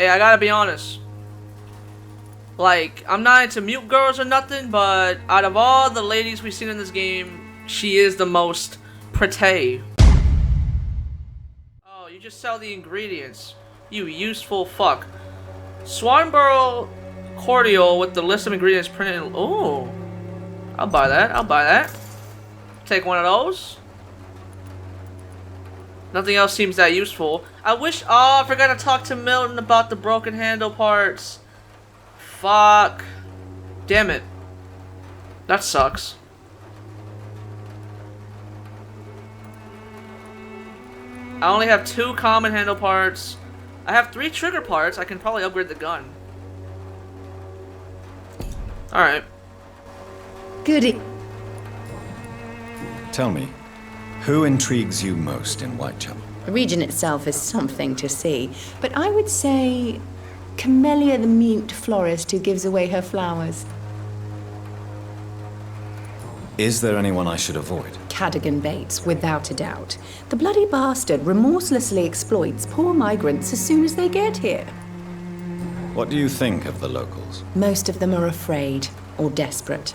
Hey, I gotta be honest. Like, I'm not into mute girls or nothing, but out of all the ladies we've seen in this game, she is the most pretty. Oh, you just sell the ingredients. You useful fuck. Swanborough cordial with the list of ingredients printed in... Oh, I'll buy that. I'll buy that. Take one of those. Nothing else seems that useful. I wish... Oh, I forgot to talk to Milton about the broken handle parts. Fuck. Damn it. That sucks. I only have 2 common handle parts. I have 3 trigger parts. I can probably upgrade the gun. Alright. Goody. Tell me, who intrigues you most in Whitechapel? The region itself is something to see, but I would say Camellia the mute florist who gives away her flowers. Is there anyone I should avoid? Cadogan Bates, without a doubt. The bloody bastard remorselessly exploits poor migrants as soon as they get here. What do you think of the locals? Most of them are afraid or desperate.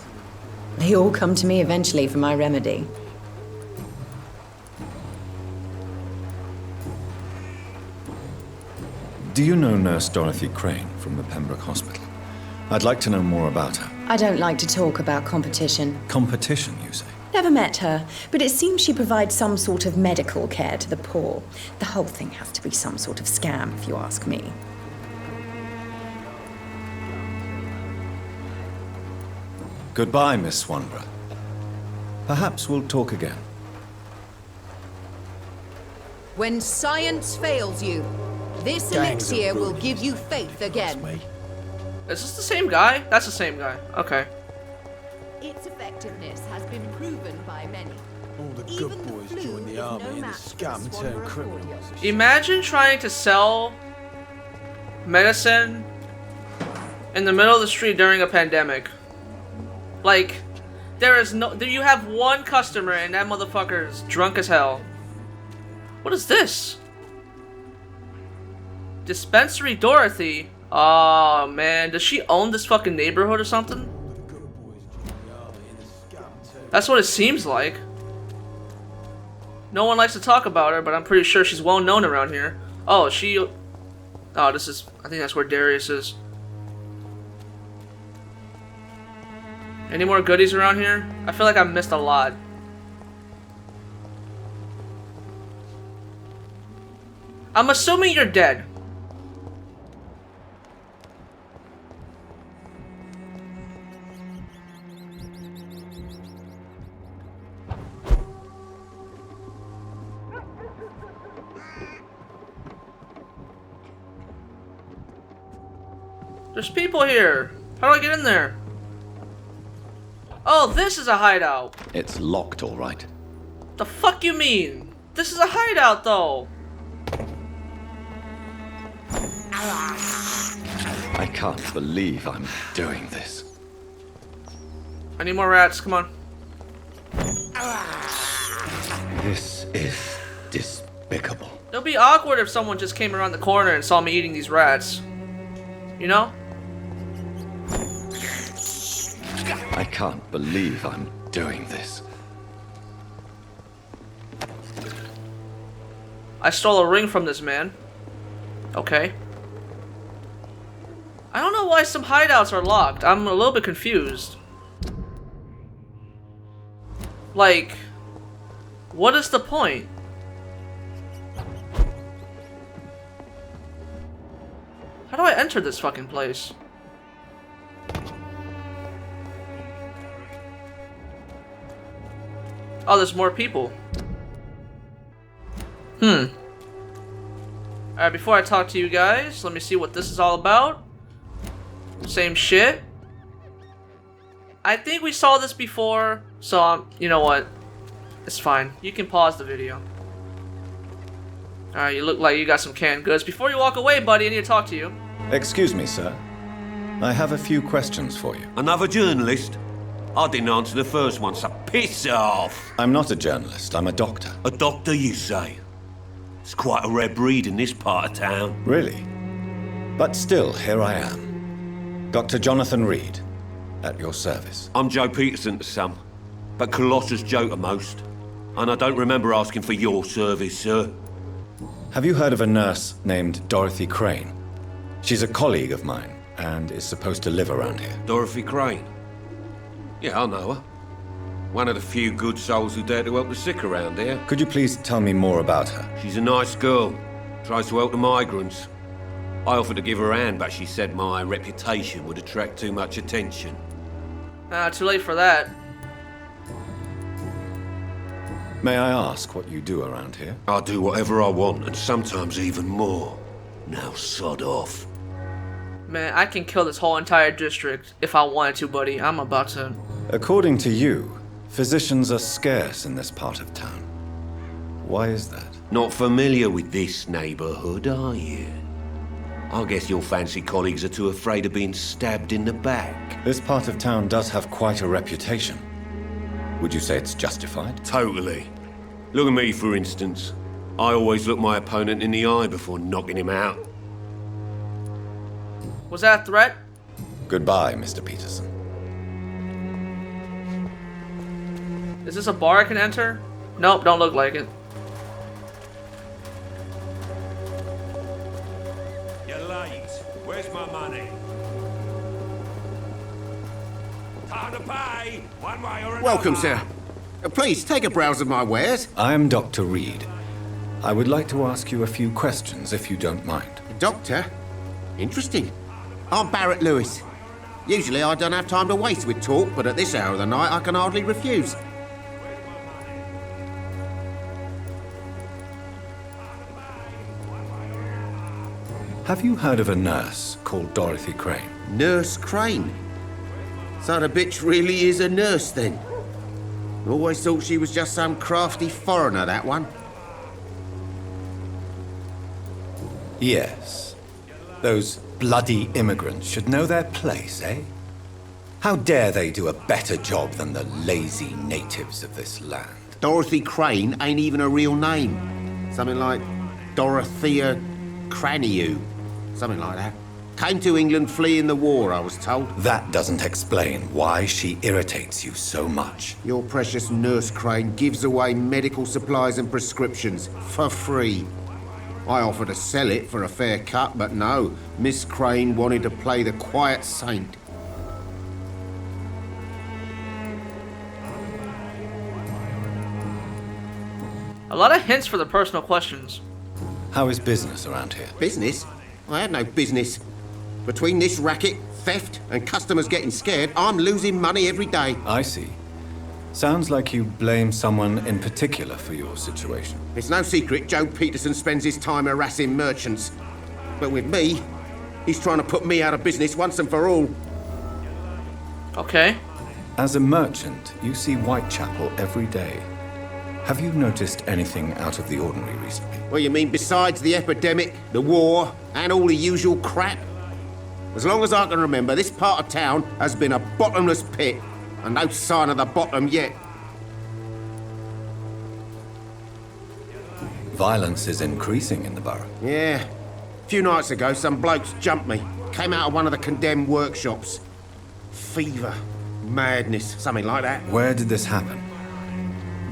They all come to me eventually for my remedy. Do you know Nurse Dorothy Crane from the Pembroke Hospital? I'd like to know more about her. I don't like to talk about competition. Competition, you say? Never met her, but it seems she provides some sort of medical care to the poor. The whole thing has to be some sort of scam, if you ask me. Goodbye, Miss Swanborough. Perhaps we'll talk again. When science fails you, this elixir will give you faith again. Is this the same guy? That's the same guy. Okay. Its effectiveness has been proven by many. All the good boys join the army and the scum turn criminals. Imagine trying to sell medicine in the middle of the street during a pandemic. Like, you have one customer and that motherfucker is drunk as hell. What is this? Dispensary Dorothy? Oh man, does she own this fucking neighborhood or something? That's what it seems like. No one likes to talk about her, but I'm pretty sure she's well known around here. Oh, oh, this is... I think that's where Darius is. Any more goodies around here? I feel like I missed a lot. I'm assuming you're dead. There's people here. How do I get in there? Oh, this is a hideout. It's locked, all right. The fuck you mean? This is a hideout, though. I can't believe I'm doing this. I need more rats. Come on. This is despicable. It'll be awkward if someone just came around the corner and saw me eating these rats. You know? I can't believe I'm doing this. I stole a ring from this man. Okay. I don't know why some hideouts are locked. I'm a little bit confused. Like, what is the point? How do I enter this fucking place? Oh, there's more people. Alright, before I talk to you guys, let me see what this is all about. Same shit. I think we saw this before, so you know what? It's fine. You can pause the video. Alright, you look like you got some canned goods. Before you walk away, buddy, I need to talk to you. Excuse me, sir. I have a few questions for you. Another journalist? I didn't answer the first one, so piss off! I'm not a journalist, I'm a doctor. A doctor, you say? It's quite a rare breed in this part of town. Really? But still, here I am. Dr. Jonathan Reid, at your service. I'm Joe Peterson to some, but Colossus Joe to most. And I don't remember asking for your service, sir. Have you heard of a nurse named Dorothy Crane? She's a colleague of mine, and is supposed to live around here. Dorothy Crane? Yeah, I know her. One of the few good souls who dare to help the sick around here. Could you please tell me more about her? She's a nice girl. Tries to help the migrants. I offered to give her a hand, but she said my reputation would attract too much attention. Too late for that. May I ask what you do around here? I do whatever I want, and sometimes even more. Now sod off. Man, I can kill this whole entire district if I wanted to, buddy. I'm about to... According to you, physicians are scarce in this part of town. Why is that? Not familiar with this neighborhood, are you? I guess your fancy colleagues are too afraid of being stabbed in the back. This part of town does have quite a reputation. Would you say it's justified? Totally. Look at me, for instance. I always look my opponent in the eye before knocking him out. Was that a threat? Goodbye, Mr. Peterson. Is this a bar I can enter? Nope, don't look like it. You're late. Where's my money? Time to pay, one way or another. Welcome, sir. Please, take a browse of my wares. I am Dr. Reid. I would like to ask you a few questions, if you don't mind. Doctor? Interesting. I'm Barrett Lewis. Usually I don't have time to waste with talk, but at this hour of the night I can hardly refuse. Have you heard of a nurse called Dorothy Crane? Nurse Crane? So the bitch really is a nurse, then? Always thought she was just some crafty foreigner, that one. Yes. Those bloody immigrants should know their place, eh? How dare they do a better job than the lazy natives of this land? Dorothy Crane ain't even a real name. Something like Dorothea Craniu. Something like that. Came to England fleeing the war, I was told. That doesn't explain why she irritates you so much. Your precious Nurse Crane gives away medical supplies and prescriptions for free. I offered to sell it for a fair cut, but no. Miss Crane wanted to play the quiet saint. A lot of hints for the personal questions. How is business around here? Business? I had no business. Between this racket, theft, and customers getting scared, I'm losing money every day. I see. Sounds like you blame someone in particular for your situation. It's no secret Joe Peterson spends his time harassing merchants. But with me, he's trying to put me out of business once and for all. Okay. As a merchant, you see Whitechapel every day. Have you noticed anything out of the ordinary recently? Well, you mean besides the epidemic, the war, and all the usual crap? As long as I can remember, this part of town has been a bottomless pit, and no sign of the bottom yet. Violence is increasing in the borough. Yeah. A few nights ago, some blokes jumped me. Came out of one of the condemned workshops. Fever, madness, something like that. Where did this happen?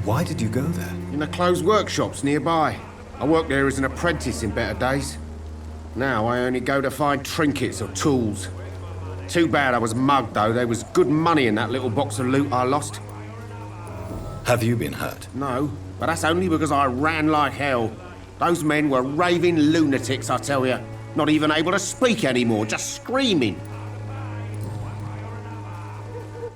Why did you go there? In the closed workshops nearby. I worked there as an apprentice in better days. Now I only go to find trinkets or tools. Too bad I was mugged, though. There was good money in that little box of loot I lost. Have you been hurt? No, but that's only because I ran like hell. Those men were raving lunatics, I tell you. Not even able to speak anymore, just screaming.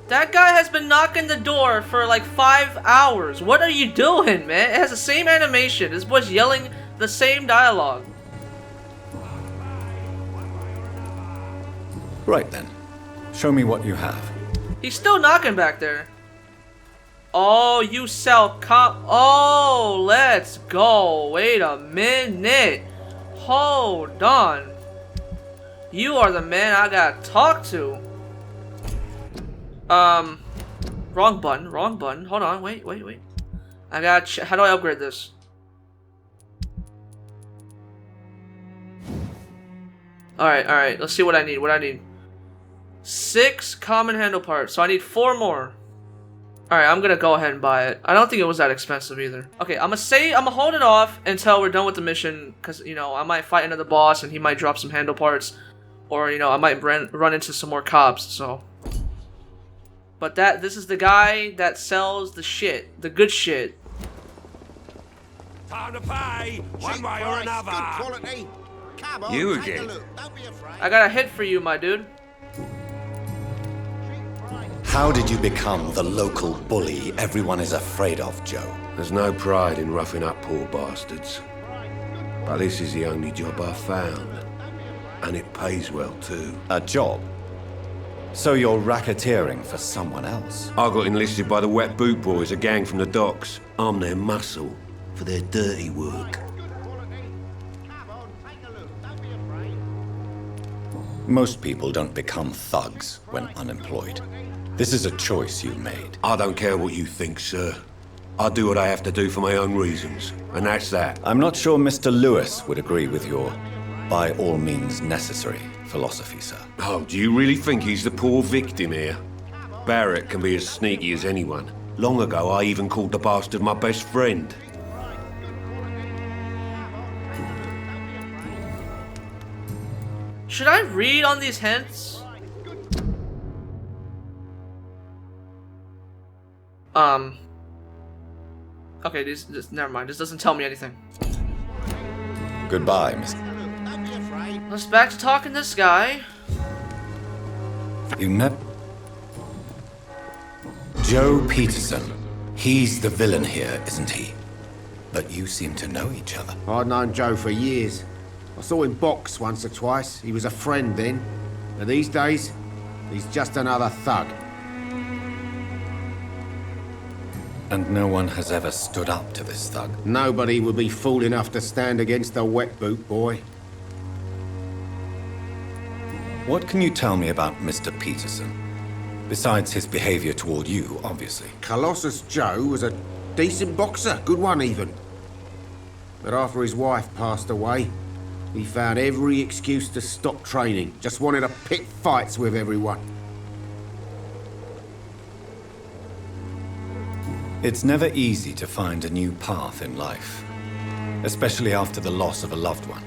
That guy has been knocking the door for like 5 hours. What are you doing, man? It has the same animation. This boy's yelling the same dialogue. Right then. Show me what you have. He's still knocking back there. Oh, you sell Oh, let's go. Wait a minute. Hold on. You are the man I gotta talk to. Wrong button. Hold on, wait. I gotta how do I upgrade this? Alright. Let's see what I need. 6 common handle parts. So I need 4 more. Alright, I'm gonna go ahead and buy it. I don't think it was that expensive either. Okay, I'm gonna hold it off until we're done with the mission. Because, you know, I might fight another boss and he might drop some handle parts. Or, you know, I might run into some more cops, so. But this is the guy that sells the shit. The good shit. Time to pay, one way or another. Good quality. Come on, You take a again? look. Don't be afraid. I got a hit for you, my dude. How did you become the local bully everyone is afraid of, Joe? There's no pride in roughing up poor bastards. But this is the only job I've found. And it pays well, too. A job? So you're racketeering for someone else? I got enlisted by the Wet Boot Boys, a gang from the docks. I'm their muscle for their dirty work. Most people don't become thugs when unemployed. This is a choice you made. I don't care what you think, sir. I do what I have to do for my own reasons, and that's that. I'm not sure Mr. Lewis would agree with your by all means necessary philosophy, sir. Oh, do you really think he's the poor victim here? Barrett can be as sneaky as anyone. Long ago, I even called the bastard my best friend. Should I read on these hints? Okay, this never mind. This doesn't tell me anything. Goodbye, Mr. Let's back to talking to this guy. You met Joe Peterson. He's the villain here, isn't he? But you seem to know each other. I'd known Joe for years. I saw him box once or twice. He was a friend then. But these days, he's just another thug. And no one has ever stood up to this thug. Nobody would be fool enough to stand against the Wet Boot Boy. What can you tell me about Mr. Peterson? Besides his behavior toward you, obviously. Colossus Joe was a decent boxer, good one even. But after his wife passed away, he found every excuse to stop training. Just wanted to pick fights with everyone. It's never easy to find a new path in life, especially after the loss of a loved one.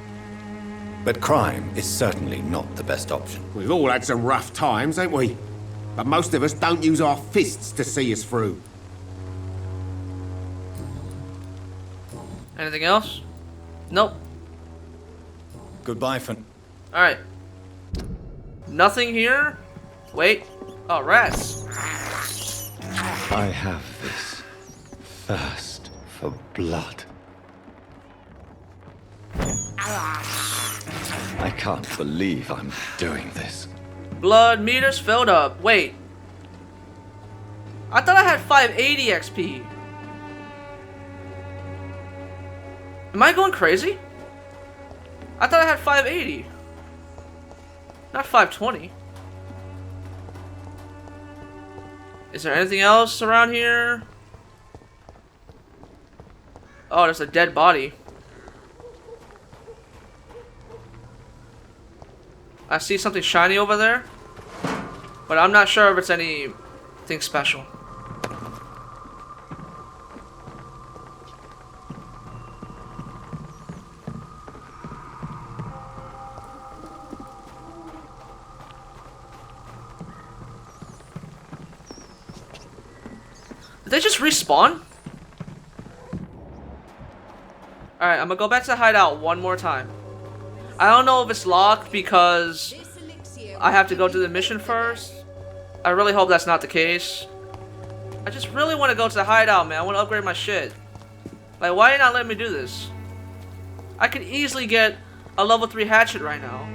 But crime is certainly not the best option. We've all had some rough times, ain't we? But most of us don't use our fists to see us through. Anything else? Nope. Goodbye for... Alright. Nothing here? Wait. Oh, rats. I have this thirst for blood. I can't believe I'm doing this. Blood meters filled up. Wait. I thought I had 580 XP. Am I going crazy? I thought I had 580. Not 520. Is there anything else around here? Oh, there's a dead body. I see something shiny over there, but I'm not sure if it's anything special. Did they just respawn? Alright, I'm gonna go back to the hideout one more time. I don't know if it's locked because I have to go to the mission first. I really hope that's not the case. I just really want to go to the hideout, man. I want to upgrade my shit. Like, why are you not letting me do this? I could easily get a level 3 hatchet right now.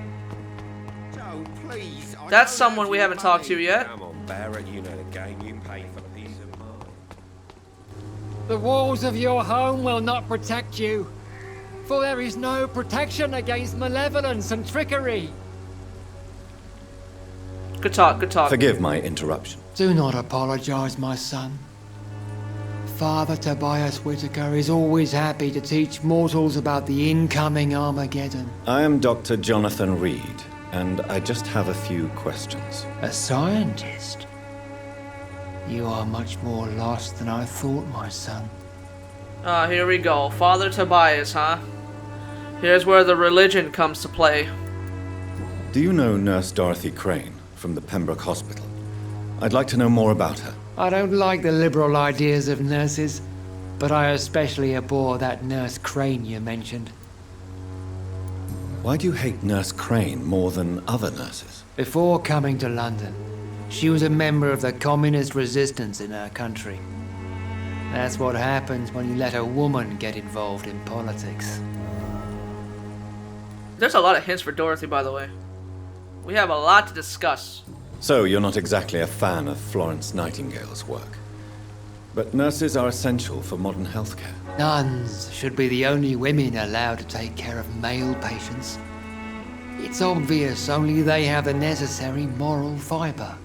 Joe, please. That's someone we haven't talked to yet. Come on, Barrett, you know the game. You pay for peace of mind. The walls of your home will not protect you, for there is no protection against malevolence and trickery. Good talk, good talk. Forgive my interruption. Do not apologize, my son. Father Tobias Whitaker is always happy to teach mortals about the incoming Armageddon. I am Dr. Jonathan Reid, and I just have a few questions. A scientist? You are much more lost than I thought, my son. Here we go. Father Tobias, huh? Here's where the religion comes to play. Do you know Nurse Dorothy Crane from the Pembroke Hospital? I'd like to know more about her. I don't like the liberal ideas of nurses, but I especially abhor that Nurse Crane you mentioned. Why do you hate Nurse Crane more than other nurses? Before coming to London, she was a member of the communist resistance in her country. That's what happens when you let a woman get involved in politics. There's a lot of hints for Dorothy, by the way. We have a lot to discuss. So, you're not exactly a fan of Florence Nightingale's work. But nurses are essential for modern healthcare. Nuns should be the only women allowed to take care of male patients. It's obvious only they have the necessary moral fiber.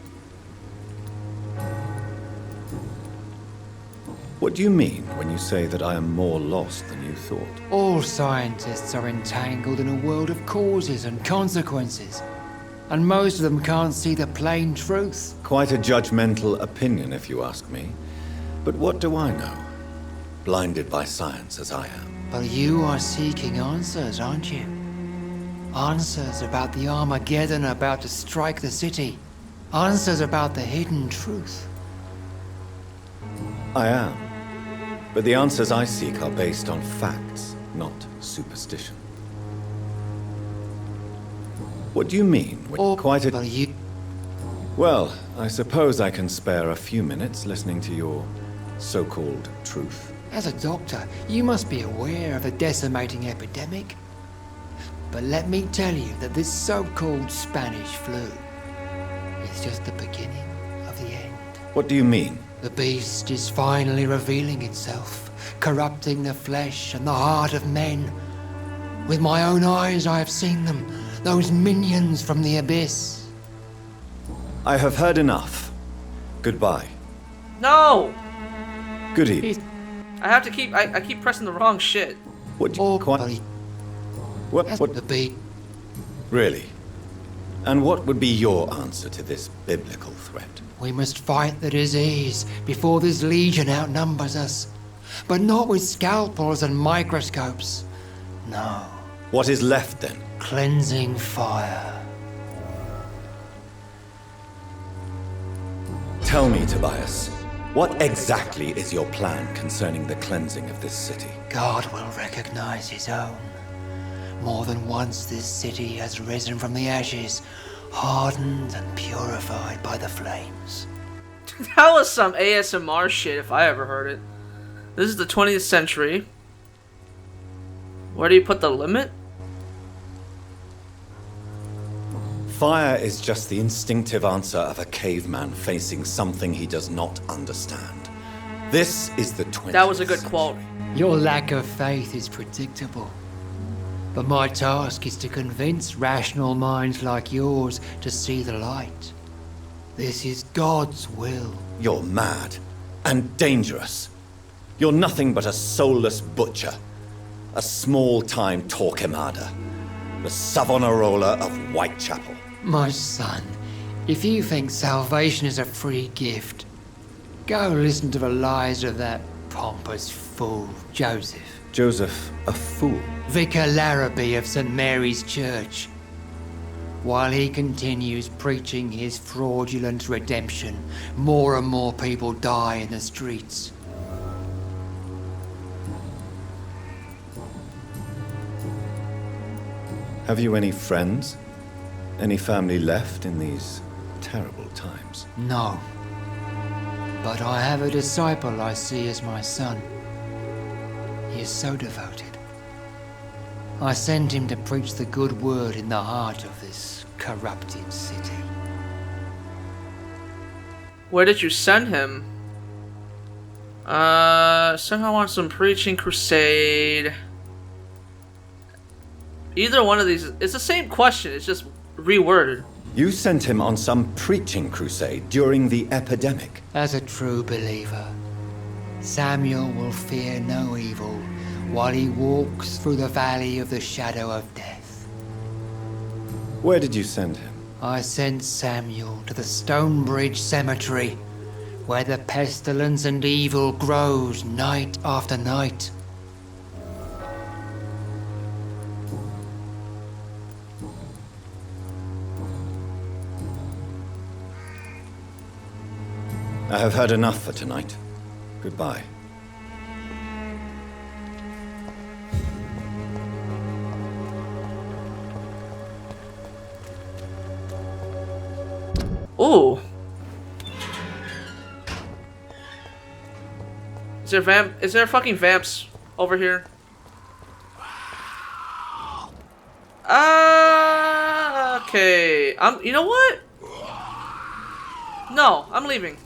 What do you mean when you say that I am more lost than you thought? All scientists are entangled in a world of causes and consequences, and most of them can't see the plain truth. Quite a judgmental opinion, if you ask me. But what do I know? Blinded by science as I am. But you are seeking answers, aren't you? Answers about the Armageddon about to strike the city. Answers about the hidden truth. I am. But the answers I seek are based on facts, not superstition. What do you mean? But you... Well, I suppose I can spare a few minutes listening to your so-called truth. As a doctor, you must be aware of the decimating epidemic. But let me tell you that this so-called Spanish flu is just the beginning of the end. What do you mean? The beast is finally revealing itself, corrupting the flesh and the heart of men. With my own eyes I have seen them, those minions from the abyss. I have heard enough. Goodbye. No! Good evening. I have to keep... I keep pressing the wrong shit. What do you... What? The beast. Really? And what would be your answer to this biblical threat? We must fight the disease before this legion outnumbers us. But not with scalpels and microscopes. No. What is left then? Cleansing fire. Tell me, Tobias, what exactly is your plan concerning the cleansing of this city? God will recognize his own. More than once this city has risen from the ashes, hardened and purified by the flames. That was some ASMR shit if I ever heard it. This is the 20th century. Where do you put the limit? Fire is just the instinctive answer of a caveman facing something he does not understand. This is the 20th That was a good century. quote. Your lack of faith is predictable. But my task is to convince rational minds like yours to see the light. This is God's will. You're mad and dangerous. You're nothing but a soulless butcher. A small-time Torquemada. The Savonarola of Whitechapel. My son, if you think salvation is a free gift, go listen to the lies of that pompous fool, Joseph. Joseph, a fool? Vicar Larrabee of St. Mary's Church. While he continues preaching his fraudulent redemption, more and more people die in the streets. Have you any friends? Any family left in these terrible times? No. But I have a disciple I see as my son. He is so devoted. I send him to preach the good word in the heart of this corrupted city. Where did you send him? Send him on some preaching crusade. Either one of these, it's the same question, it's just reworded. You sent him on some preaching crusade during the epidemic. As a true believer, Samuel will fear no evil while he walks through the valley of the shadow of death. Where did you send him? I sent Samuel to the Stonebridge Cemetery, where the pestilence and evil grows night after night. I have heard enough for tonight. Goodbye. Ooh. Is there fucking vamps over here? Okay. You know what? No, I'm leaving.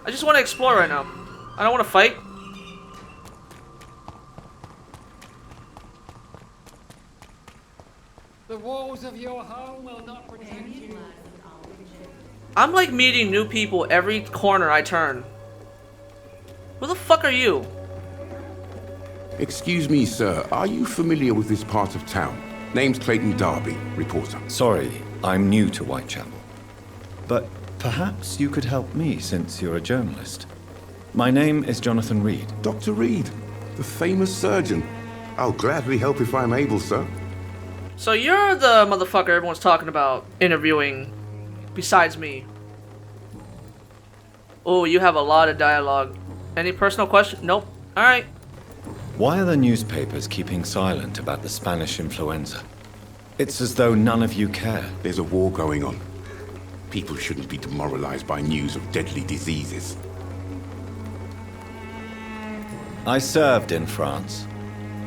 I just want to explore right now. I don't want to fight. The walls of your home will not protect you. I'm like meeting new people every corner I turn. Who the fuck are you? Excuse me, sir. Are you familiar with this part of town? Name's Clayton Darby, reporter. Sorry, I'm new to Whitechapel. But perhaps you could help me since you're a journalist. My name is Jonathan Reid. Dr. Reid, the famous surgeon. I'll gladly help if I'm able, sir. So you're the motherfucker everyone's talking about interviewing besides me. Oh, you have a lot of dialogue. Any personal question? Nope. Alright. Why are the newspapers keeping silent about the Spanish influenza? It's as though none of you care. There's a war going on. People shouldn't be demoralized by news of deadly diseases. I served in France.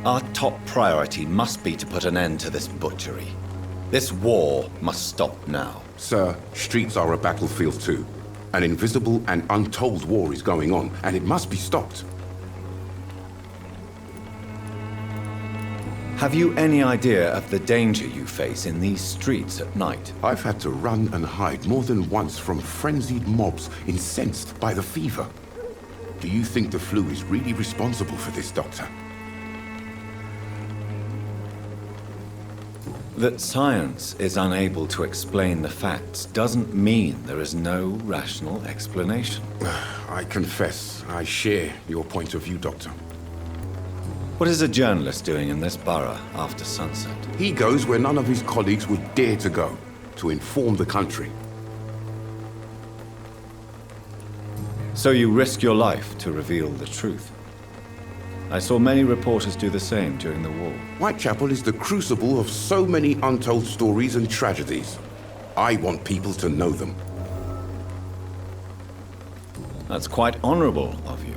Our top priority must be to put an end to this butchery. This war must stop now. Sir, streets are a battlefield too. An invisible and untold war is going on, and it must be stopped. Have you any idea of the danger you face in these streets at night? I've had to run and hide more than once from frenzied mobs incensed by the fever. Do you think the flu is really responsible for this, Doctor? That science is unable to explain the facts doesn't mean there is no rational explanation. I confess, I share your point of view, Doctor. What is a journalist doing in this borough after sunset? He goes where none of his colleagues would dare to go, to inform the country. So you risk your life to reveal the truth. I saw many reporters do the same during the war. Whitechapel is the crucible of so many untold stories and tragedies. I want people to know them. That's quite honorable of you.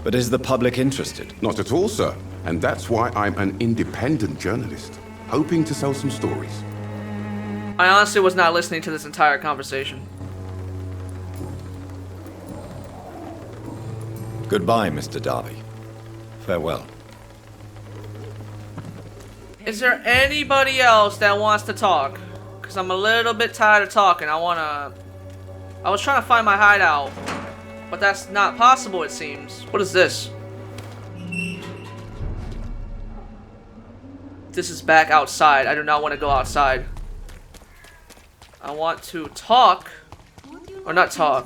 But is the public interested? Not at all, sir. And that's why I'm an independent journalist, hoping to sell some stories. I honestly was not listening to this entire conversation. Goodbye, Mr. Darby. Farewell. Is there anybody else that wants to talk? Because I'm a little bit tired of talking. I was trying to find my hideout, but that's not possible, it seems. What is this? This is back outside. I do not want to go outside. I want to talk. Or not talk.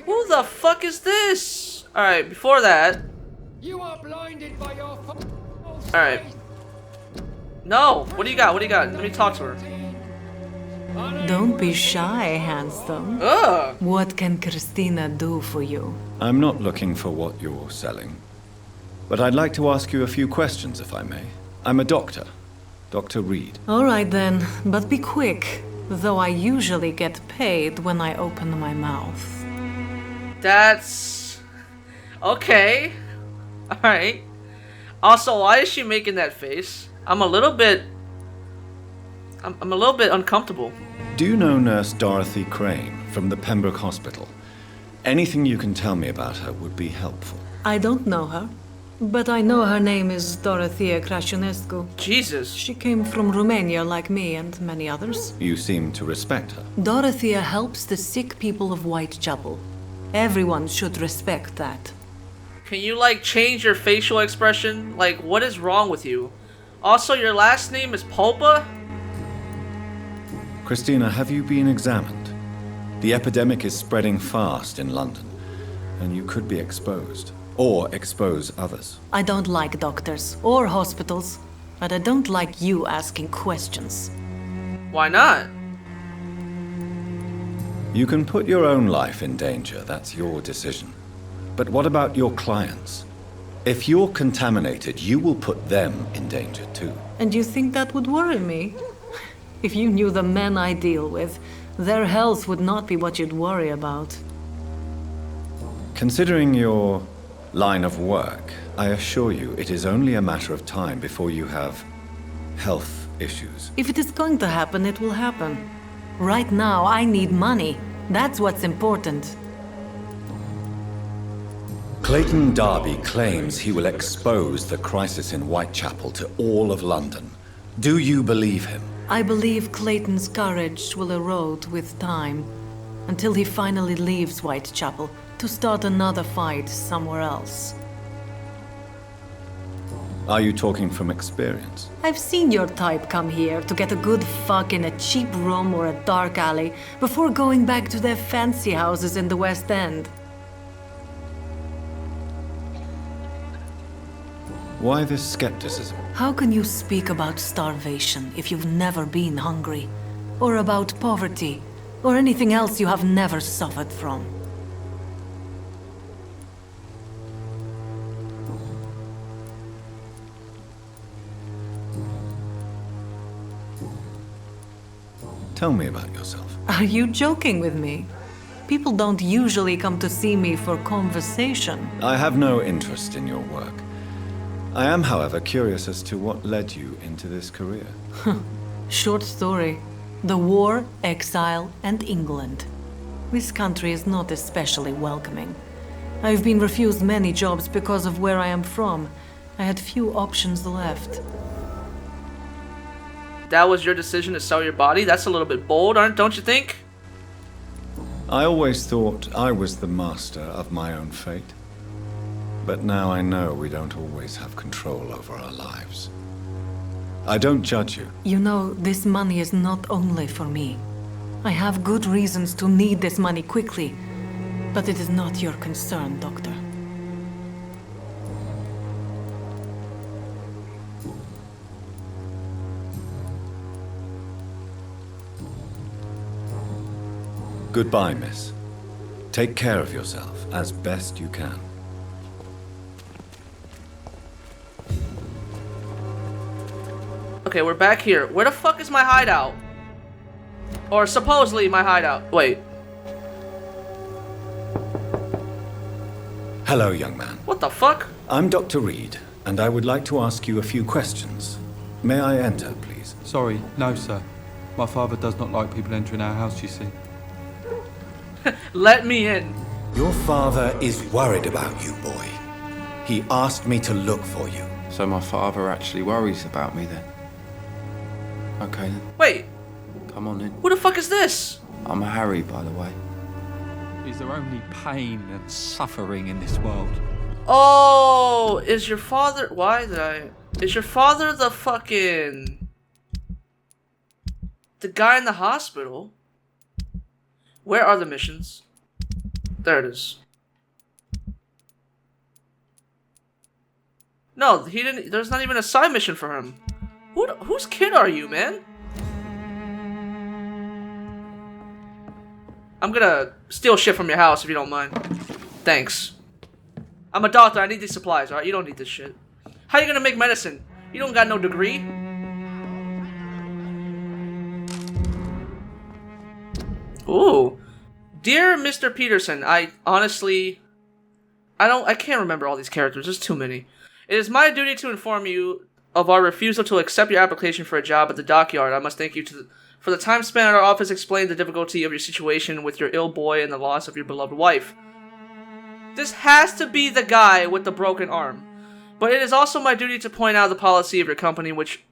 Who the fuck is this? Alright, before that. You are blinded by your Alright. No! What do you got? What do you got? Let me talk to her. Don't be shy, handsome. Ugh! What can Christina do for you? I'm not looking for what you're selling. But I'd like to ask you a few questions, if I may. I'm a doctor. Dr. Reid. All right then, but be quick. Though I usually get paid when I open my mouth. That's... okay. Alright. Also, why is she making that face? I'm a little bit uncomfortable. Do you know Nurse Dorothy Crane from the Pembroke Hospital? Anything you can tell me about her would be helpful. I don't know her, but I know her name is Dorothea Crăciunescu. Jesus. She came from Romania like me and many others. You seem to respect her. Dorothea helps the sick people of Whitechapel. Everyone should respect that. Can you, like, change your facial expression? Like, what is wrong with you? Also, your last name is Pulpa? Christina, have you been examined? The epidemic is spreading fast in London, and you could be exposed. Or expose others. I don't like doctors or hospitals, but I don't like you asking questions. Why not? You can put your own life in danger, that's your decision. But what about your clients? If you're contaminated, you will put them in danger too. And you think that would worry me? If you knew the men I deal with, their health would not be what you'd worry about. Considering your line of work, I assure you it is only a matter of time before you have health issues. If it is going to happen, it will happen. Right now, I need money. That's what's important. Clayton Darby claims he will expose the crisis in Whitechapel to all of London. Do you believe him? I believe Clayton's courage will erode with time, until he finally leaves Whitechapel to start another fight somewhere else. Are you talking from experience? I've seen your type come here to get a good fuck in a cheap room or a dark alley before going back to their fancy houses in the West End. Why this skepticism? How can you speak about starvation if you've never been hungry? Or about poverty? Or anything else you have never suffered from? Tell me about yourself. Are you joking with me? People don't usually come to see me for conversation. I have no interest in your work. I am, however, curious as to what led you into this career. Short story. The war, exile, and England. This country is not especially welcoming. I've been refused many jobs because of where I am from. I had few options left. That was your decision to sell your body? That's a little bit bold, don't you think? I always thought I was the master of my own fate. But now I know we don't always have control over our lives. I don't judge you. You know, this money is not only for me. I have good reasons to need this money quickly, but it is not your concern, Doctor. Goodbye, miss. Take care of yourself as best you can. Okay, we're back here. Where the fuck is my hideout? Or supposedly my hideout. Wait. Hello, young man. What the fuck? I'm Dr. Reid, and I would like to ask you a few questions. May I enter, please? Sorry, no, sir. My father does not like people entering our house, you see. Let me in. Your father is worried about you, boy. He asked me to look for you. So my father actually worries about me then? Okay then. Wait. Come on in. Who the fuck is this? I'm Harry, by the way. Is there only pain and suffering in this world? Oh, is your father... Why did I... Is your father the fucking... The guy in the hospital? Where are the missions? There it is. No, he didn't... There's not even a side mission for him. Whose kid are you, man? I'm gonna steal shit from your house if you don't mind. Thanks. I'm a doctor, I need these supplies, alright? You don't need this shit. How you gonna make medicine? You don't got no degree? Ooh. Dear Mr. Peterson, I can't remember all these characters, there's too many. It is my duty to inform you of our refusal to accept your application for a job at the dockyard. I must thank you for the time spent at our office explaining the difficulty of your situation with your ill boy and the loss of your beloved wife. This has to be the guy with the broken arm. But it is also my duty to point out the policy of your company which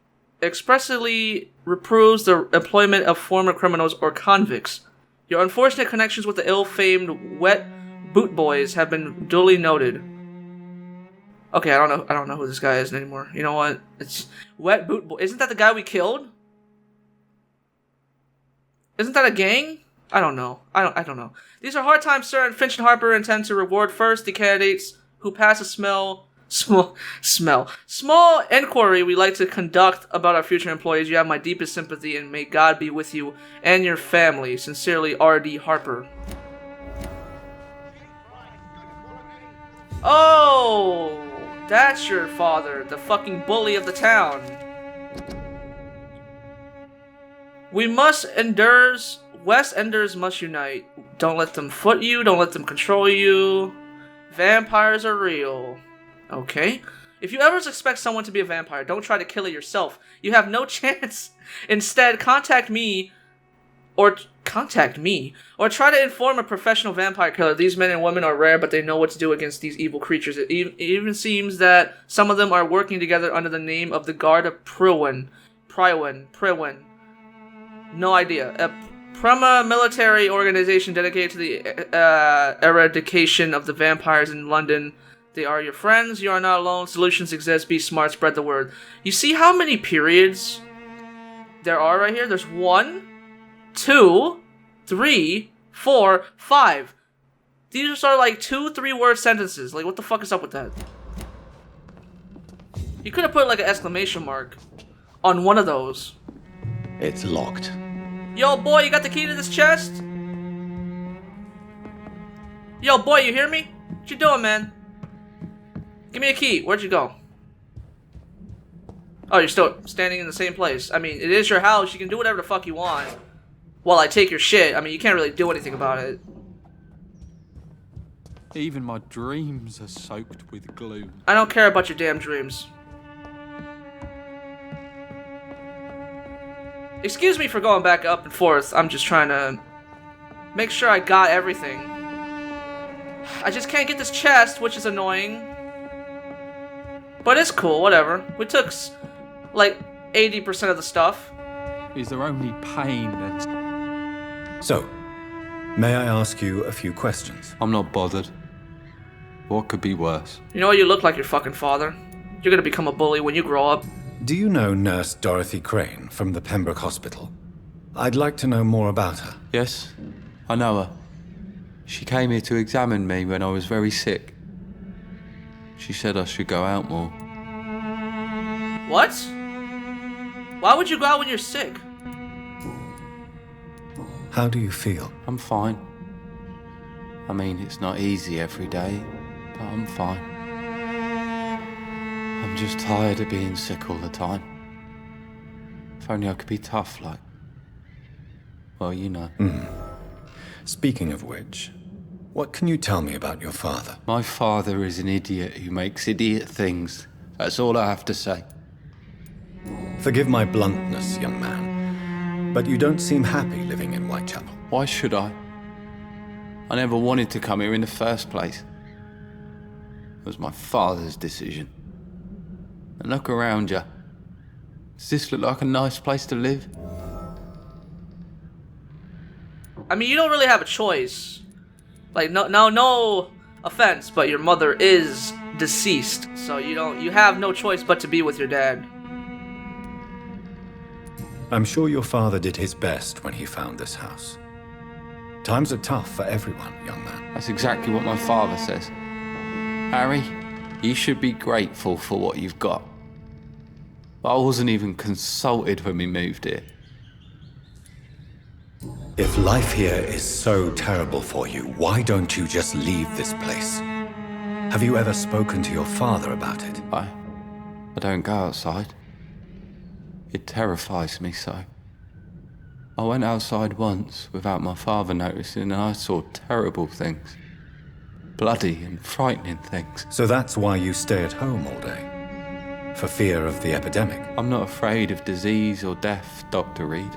expressly reproves the employment of former criminals or convicts. Your unfortunate connections with the ill-famed wet boot boys have been duly noted. Okay, I don't know who this guy is anymore. You know what? It's Wet Boot Boy. Isn't that the guy we killed? Isn't that a gang? I don't know. I don't know. These are hard times, sir, and Finch and Harper intend to reward first the candidates who pass a small inquiry we like to conduct about our future employees. You have my deepest sympathy, and may God be with you and your family. Sincerely, R.D. Harper. Oh, that's your father, the fucking bully of the town. We must endures. West Enders must unite. Don't let them foot you. Don't let them control you. Vampires are real. Okay. If you ever expect someone to be a vampire, don't try to kill it yourself. You have no chance. Instead, contact me or try to inform a professional vampire killer. These men and women are rare, but they know what to do against these evil creatures. It even seems that some of them are working together under the name of the Guard of Prywin. No idea. A military organization dedicated to the eradication of the vampires in London. They are your friends. You are not alone. Solutions exist. Be smart. Spread the word. You see how many periods there are right here? There's 1, 2, 3, 4, 5. These are like 2-3 word sentences. Like, what the fuck is up with that? You could have put like an exclamation mark on one of those. It's locked. Yo, boy, you got the key to this chest? Yo, boy, you hear me? What you doing, man? Give me a key. Where'd you go? Oh, you're still standing in the same place. I mean, it is your house. You can do whatever the fuck you want. While I take your shit. I mean, you can't really do anything about it. Even my dreams are soaked with gloom. I don't care about your damn dreams. Excuse me for going back up and forth. I'm just trying to make sure I got everything. I just can't get this chest, which is annoying. But it's cool, whatever. We took like 80% of the stuff. Is there only pain and... So, may I ask you a few questions? I'm not bothered. What could be worse? You know what? You look like your fucking father. You're gonna become a bully when you grow up. Do you know Nurse Dorothy Crane from the Pembroke Hospital? I'd like to know more about her. Yes, I know her. She came here to examine me when I was very sick. She said I should go out more. What? Why would you go out when you're sick? How do you feel? I'm fine. I mean, it's not easy every day, but I'm fine. I'm just tired of being sick all the time. If only I could be tough like... Well, you know. Speaking of which, what can you tell me about your father? My father is an idiot who makes idiot things. That's all I have to say. Forgive my bluntness, young man, but you don't seem happy living in Whitechapel. Why should I? I never wanted to come here in the first place. It was my father's decision. And look around you. Does this look like a nice place to live? I mean, you don't really have a choice. Like, no offense, but your mother is deceased, so you have no choice but to be with your dad. I'm sure your father did his best when he found this house. Times are tough for everyone, young man. That's exactly what my father says. Harry, you should be grateful for what you've got. But I wasn't even consulted when we moved here. If life here is so terrible for you, why don't you just leave this place? Have you ever spoken to your father about it? I don't go outside. It terrifies me so. I went outside once without my father noticing and I saw terrible things. Bloody and frightening things. So that's why you stay at home all day? For fear of the epidemic? I'm not afraid of disease or death, Dr. Reid.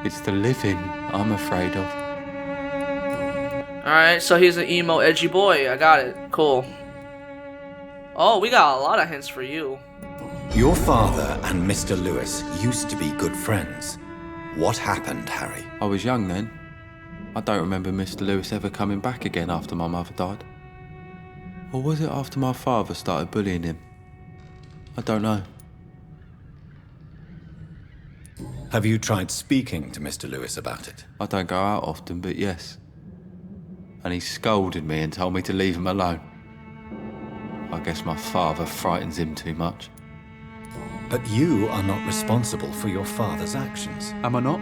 It's the living I'm afraid of. Alright, so he's an emo, edgy boy. I got it. Cool. Oh, we got a lot of hints for you. Your father and Mr. Lewis used to be good friends. What happened, Harry? I was young then. I don't remember Mr. Lewis ever coming back again after my mother died. Or was it after my father started bullying him? I don't know. Have you tried speaking to Mr. Lewis about it? I don't go out often, but yes. And he scolded me and told me to leave him alone. I guess my father frightens him too much. But you are not responsible for your father's actions. Am I not?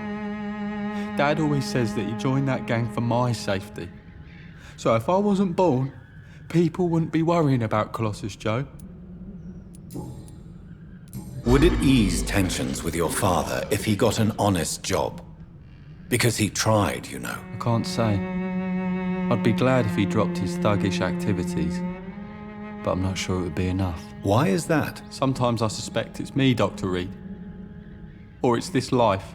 Dad always says that he joined that gang for my safety. So if I wasn't born, people wouldn't be worrying about Colossus Joe. Would it ease tensions with your father if he got an honest job? Because he tried, you know. I can't say. I'd be glad if he dropped his thuggish activities, but I'm not sure it would be enough. Why is that? Sometimes I suspect it's me, Dr. Reid. Or it's this life.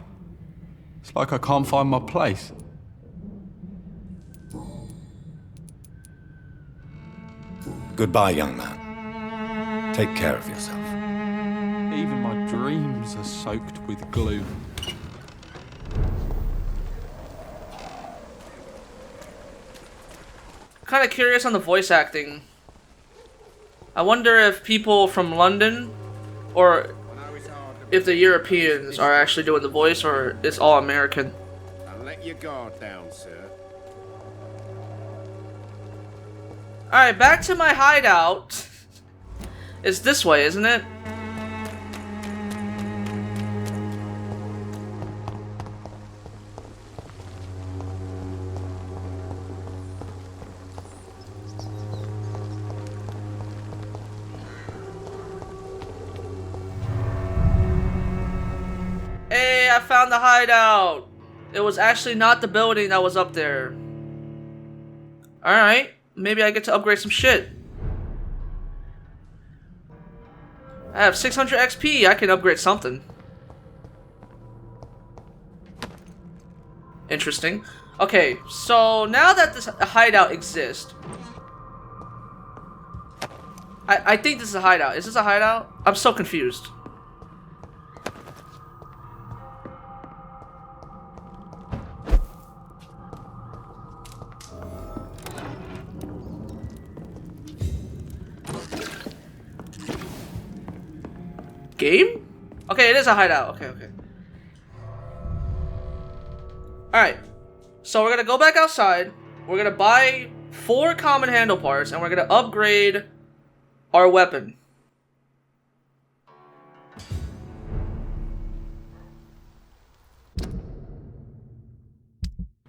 It's like I can't find my place. Goodbye, young man. Take care of yourself. Even my dreams are soaked with glue. Kind of curious on the voice acting. I wonder if people from London or if the Europeans are actually doing the voice or it's all American. Don't let your guard down, sir. Alright, back to my hideout. It's this way, isn't it? Hey, I found the hideout. It was actually not the building that was up there. Alright, maybe I get to upgrade some shit. I have 600 XP, I can upgrade something. Interesting. Okay, so now that this hideout exists, I think this is a hideout. Is this a hideout? I'm so confused. Game? Okay, it is a hideout. Okay. Alright. So we're gonna go back outside. We're gonna buy 4 common handle parts and we're gonna upgrade our weapon.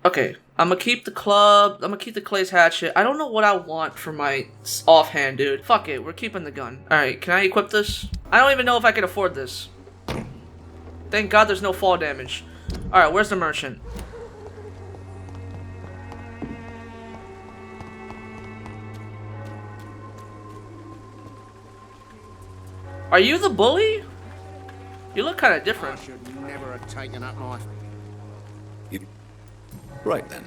Okay, I'm gonna keep the club. I'm gonna keep the Clay's hatchet. I don't know what I want for my offhand, dude. Fuck it, we're keeping the gun. Alright, can I equip this? I don't even know if I can afford this. Thank God there's no fall damage. Alright, where's the merchant? Are you the bully? You look kind of different. I should never have taken up my... Right then.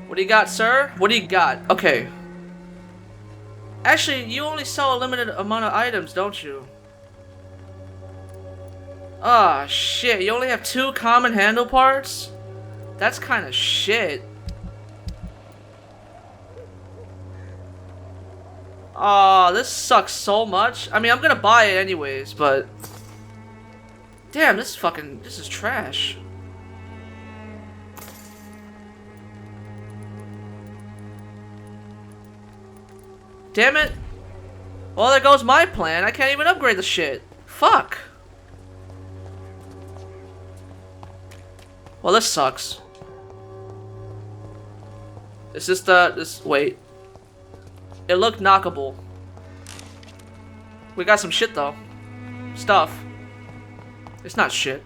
What do you got, sir? What do you got? Okay. Actually, you only sell a limited amount of items, don't you? Ah, shit. You only have 2 common handle parts? That's kind of shit. Aw, this sucks so much. I mean, I'm gonna buy it anyways, but... Damn, this is trash. Damn it. Well, there goes my plan. I can't even upgrade the shit. Fuck. Well, this sucks. Is this wait. It looked knockable. We got some shit, though. Stuff. It's not shit.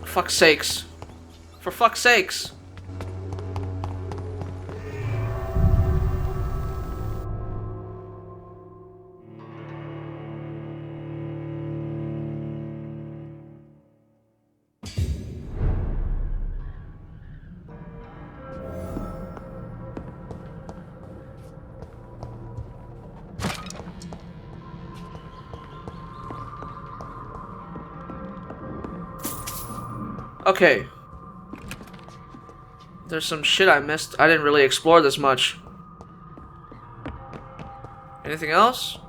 Fuck's sakes. For fuck's sakes. Okay. There's some shit I missed. I didn't really explore this much. Anything else?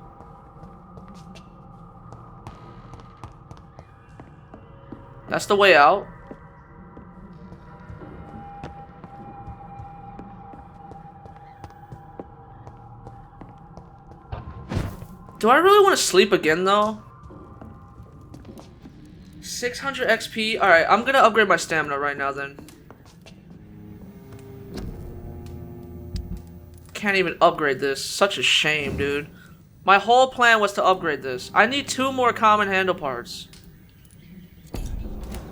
That's the way out. Do I really want to sleep again though? 600 XP. Alright, I'm gonna upgrade my stamina right now then. Can't even upgrade this. Such a shame, dude. My whole plan was to upgrade this. I need 2 more common handle parts.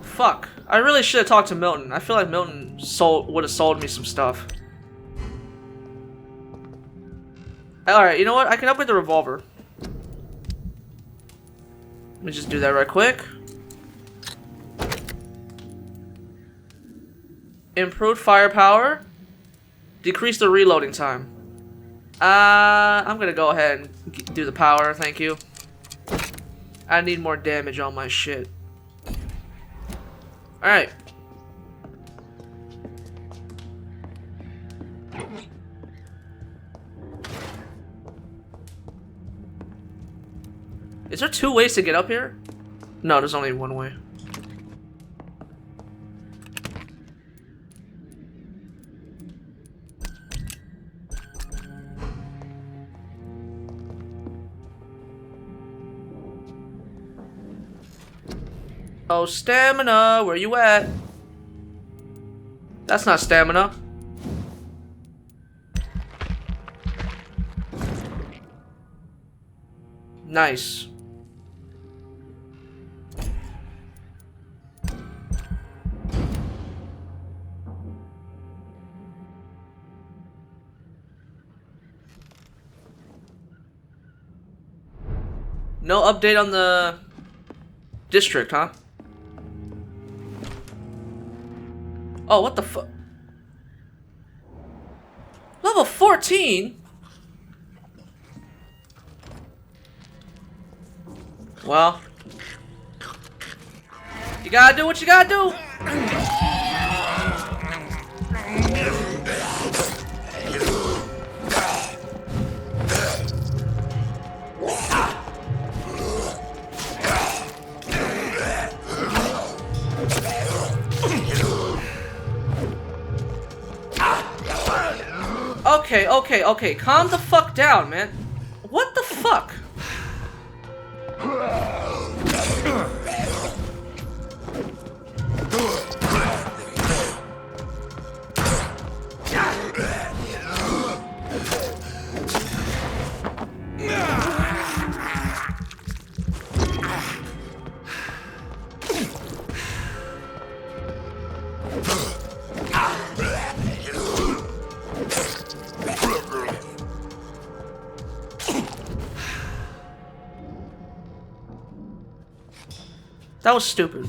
Fuck. I really should have talked to Milton. I feel like Milton would have sold me some stuff. Alright, you know what? I can upgrade the revolver. Let me just do that right quick. Improved firepower. Decrease the reloading time. I'm gonna go ahead and do the power, thank you. I need more damage on my shit. Alright. Is there 2 ways to get up here? No, there's only 1 way. Oh, stamina, where you at? That's not stamina. Nice. No update on the district, huh? Oh, what the fuck? Level 14? Well, you gotta do what you gotta do. Okay, calm the fuck down, man. What the fuck? That was stupid.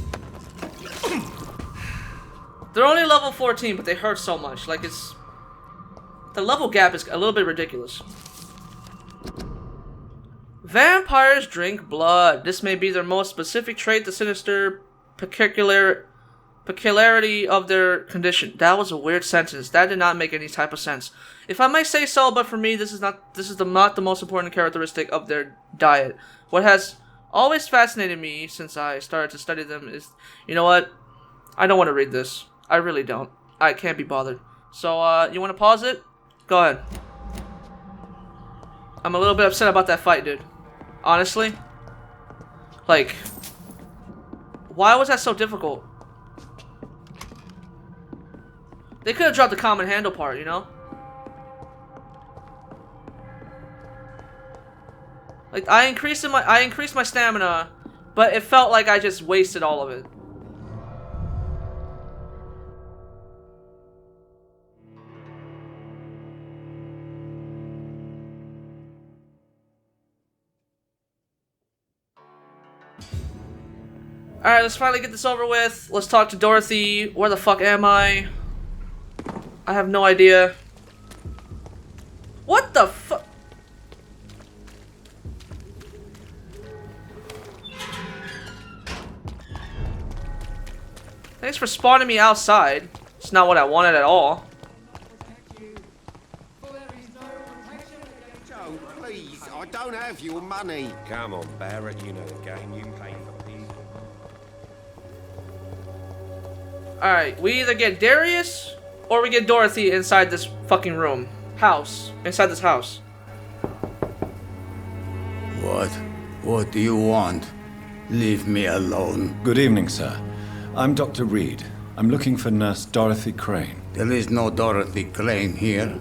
They're only level 14, but they hurt so much. Like, it's... The level gap is a little bit ridiculous. Vampires drink blood. This may be their most specific trait, the sinister peculiarity of their condition. That was a weird sentence. That did not make any type of sense. If I might say so, but for me, this is not the most important characteristic of their diet. What has always fascinated me since I started to study them is, you know what? I don't want to read this. I really don't. I can't be bothered. So, you want to pause it? Go ahead. I'm a little bit upset about that fight, dude. Honestly. Like, why was that so difficult? They could have dropped the common handle part, you know? Like, I increased my stamina, but it felt like I just wasted all of it. Alright, let's finally get this over with. Let's talk to Dorothy. Where the fuck am I? I have no idea. What the fuck? Thanks for spawning me outside. It's not what I wanted at all. Joe, please, I don't have your money. Come on, Barrett, you know the game. You pay for people. Alright, we either get Darius or we get Dorothy inside this fucking room. House. Inside this house. What? What do you want? Leave me alone. Good evening, sir. I'm Dr. Reid. I'm looking for Nurse Dorothy Crane. There is no Dorothy Crane here.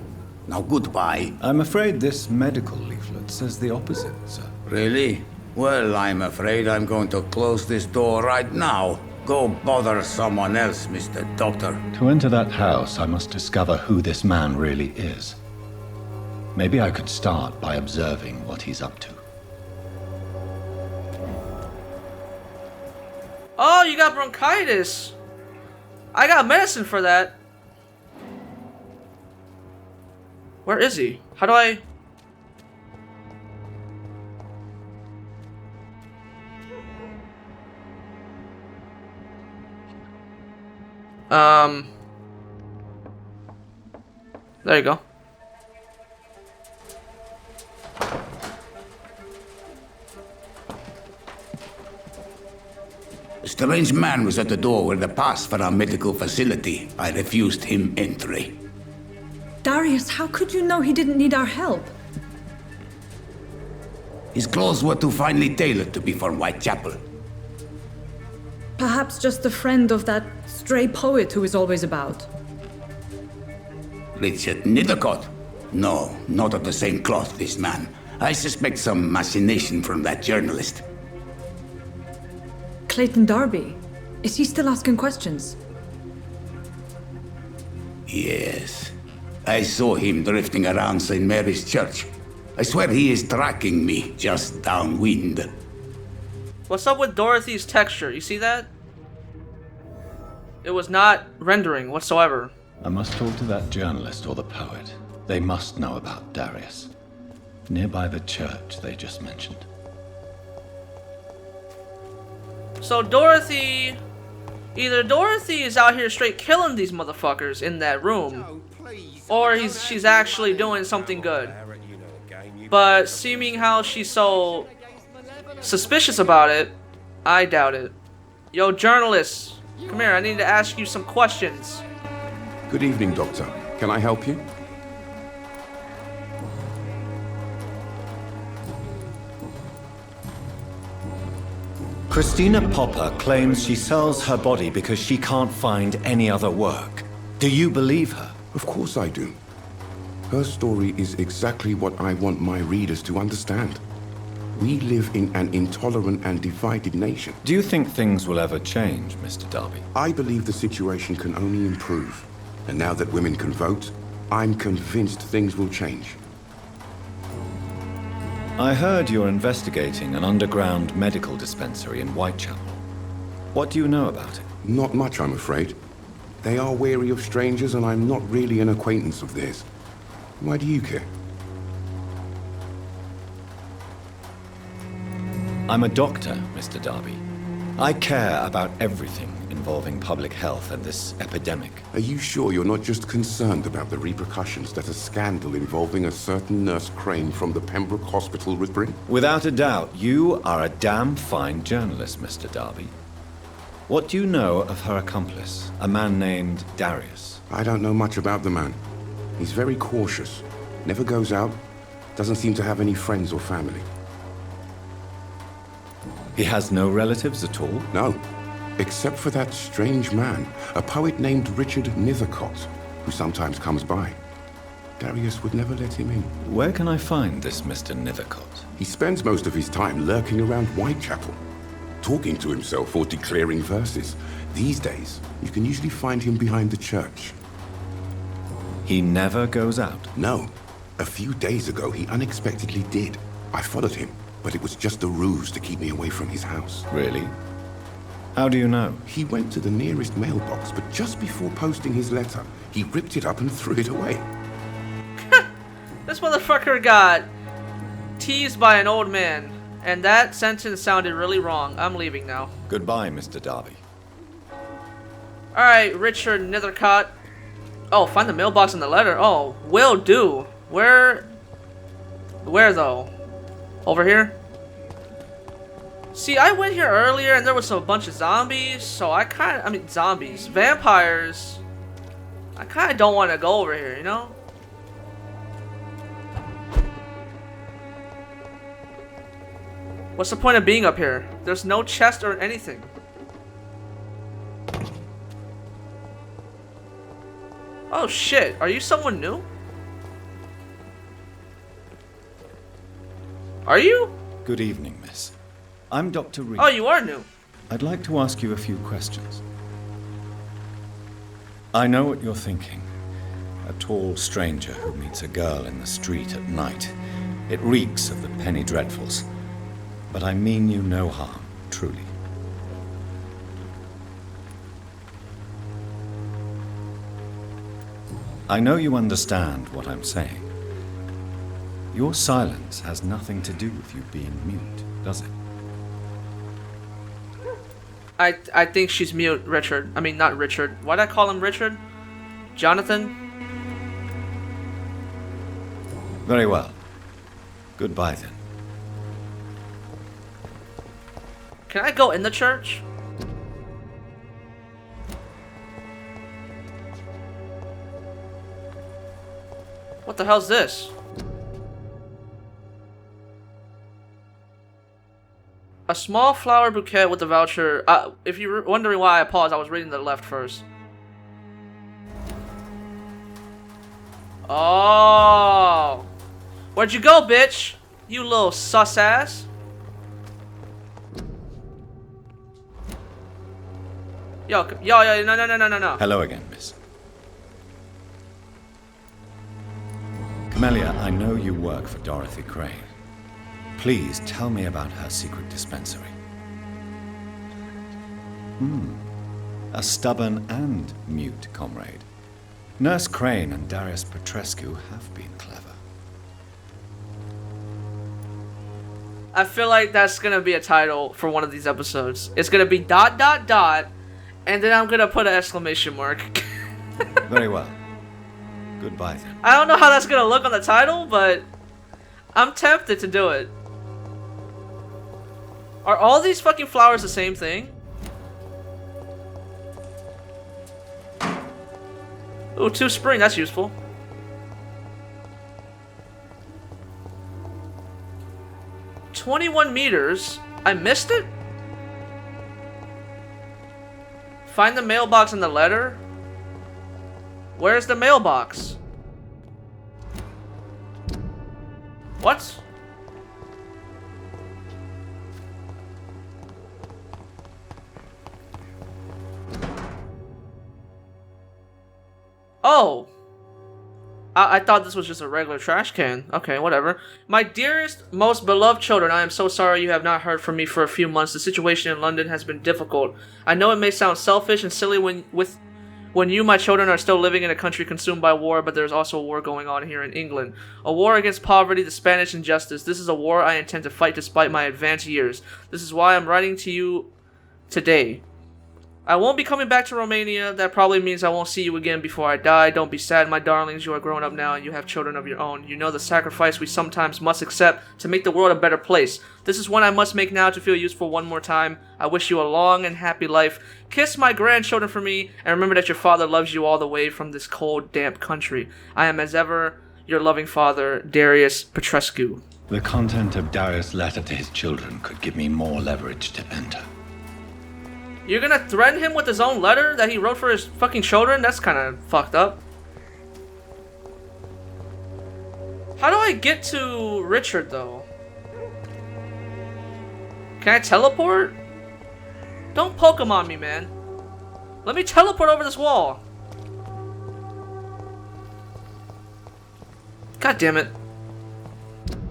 Now goodbye. I'm afraid this medical leaflet says the opposite, sir. Really? Well, I'm afraid I'm going to close this door right now. Go bother someone else, Mr. Doctor. To enter that house, I must discover who this man really is. Maybe I could start by observing what he's up to. Oh, you got bronchitis. I got medicine for that. Where is he? How do I... There you go. A strange man was at the door with a pass for our medical facility. I refused him entry. Darius, how could you know he didn't need our help? His clothes were too finely tailored to be from Whitechapel. Perhaps just a friend of that stray poet who is always about. Richard Nithercott? No, not of the same cloth, this man. I suspect some machination from that journalist. Clayton Darby. Is he still asking questions? Yes. I saw him drifting around St. Mary's Church. I swear he is tracking me just downwind. What's up with Dorothy's texture? You see that? It was not rendering whatsoever. I must talk to that journalist or the poet. They must know about Darius. Nearby the church they just mentioned. So Dorothy... Either Dorothy is out here straight killing these motherfuckers in that room, or she's actually doing something good. But seeming how she's so suspicious about it, I doubt it. Yo, journalist, come here, I need to ask you some questions. Good evening, Doctor. Can I help you? Christina Popper claims she sells her body because she can't find any other work. Do you believe her? Of course I do. Her story is exactly what I want my readers to understand. We live in an intolerant and divided nation. Do you think things will ever change, Mr. Darby? I believe the situation can only improve. And now that women can vote, I'm convinced things will change. I heard you're investigating an underground medical dispensary in Whitechapel. What do you know about it? Not much, I'm afraid. They are wary of strangers, and I'm not really an acquaintance of theirs. Why do you care? I'm a doctor, Mr. Darby. I care about everything involving public health and this epidemic. Are you sure you're not just concerned about the repercussions that a scandal involving a certain Nurse Crane from the Pembroke Hospital would bring? Without a doubt, you are a damn fine journalist, Mr. Darby. What do you know of her accomplice, a man named Darius? I don't know much about the man. He's very cautious, never goes out, doesn't seem to have any friends or family. He has no relatives at all? No, except for that strange man, a poet named Richard Nithercott, who sometimes comes by. Darius would never let him in. Where can I find this Mr. Nithercott? He spends most of his time lurking around Whitechapel, talking to himself or declaring verses. These days, you can usually find him behind the church. He never goes out? No. A few days ago, he unexpectedly did. I followed him, but it was just a ruse to keep me away from his house. Really? How do you know? He went to the nearest mailbox, but just before posting his letter, he ripped it up and threw it away. This motherfucker got teased by an old man, and that sentence sounded really wrong. I'm leaving now. Goodbye, Mr. Darby. Alright, Richard Nethercott. Oh, find the mailbox and the letter. Oh, will do. Where though? Over here? See, I went here earlier and there was a bunch of zombies, so zombies. Vampires. I kind of don't want to go over here, you know? What's the point of being up here? There's no chest or anything. Oh shit, are you someone new? Are you? Good evening, miss. I'm Dr. Reid. Oh, you are new. I'd like to ask you a few questions. I know what you're thinking. A tall stranger who meets a girl in the street at night. It reeks of the penny dreadfuls. But I mean you no harm, truly. I know you understand what I'm saying. Your silence has nothing to do with you being mute, does it? I think she's mute, Richard. I mean, not Richard. Why'd I call him Richard? Jonathan? Very well. Goodbye then. Can I go in the church? What the hell's this? A small flower bouquet with a voucher. If you're wondering why I paused, I was reading the left first. Oh. Where'd you go, bitch? You little sus ass. Yo, no. Hello again, miss. Camellia, I know you work for Dorothy Crane. Please tell me about her secret dispensary. A stubborn and mute comrade. Nurse Crane and Darius Petrescu have been clever. I feel like that's gonna be a title for one of these episodes. It's gonna be ... and then I'm gonna put an exclamation mark. Very well. Goodbye then. I don't know how that's gonna look on the title, but I'm tempted to do it. Are all these fucking flowers the same thing? Ooh, 2 spring, that's useful. $21 I missed it? Find the mailbox and the letter? Where's the mailbox? What? Oh! I thought this was just a regular trash can. Okay, whatever. My dearest, most beloved children, I am so sorry you have not heard from me for a few months. The situation in London has been difficult. I know it may sound selfish and silly when you, my children, are still living in a country consumed by war, but there's also a war going on here in England. A war against poverty, the Spanish injustice. This is a war I intend to fight despite my advanced years. This is why I'm writing to you today. I won't be coming back to Romania. That probably means I won't see you again before I die. Don't be sad, my darlings. You are grown up now and you have children of your own. You know the sacrifice we sometimes must accept to make the world a better place. This is one I must make now to feel useful one more time. I wish you a long and happy life. Kiss my grandchildren for me, and remember that your father loves you all the way from this cold, damp country. I am as ever your loving father, Darius Petrescu. The content of Darius' letter to his children could give me more leverage to enter. You're gonna threaten him with his own letter that he wrote for his fucking children? That's kind of fucked up. How do I get to Richard, though? Can I teleport? Don't Pokemon me, man. Let me teleport over this wall. God damn it.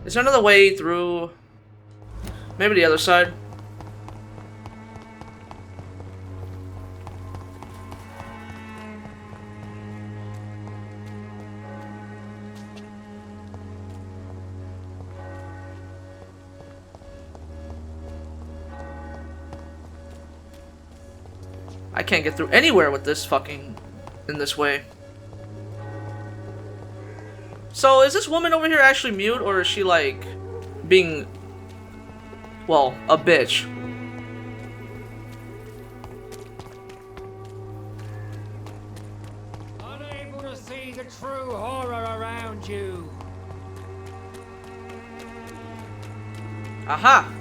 Is there another way through? Maybe the other side? I I can't get through anywhere with this fucking... in this way. So, is this woman over here actually mute, or is she, like, being... well, a bitch? Unable to see the true horror around you. Aha!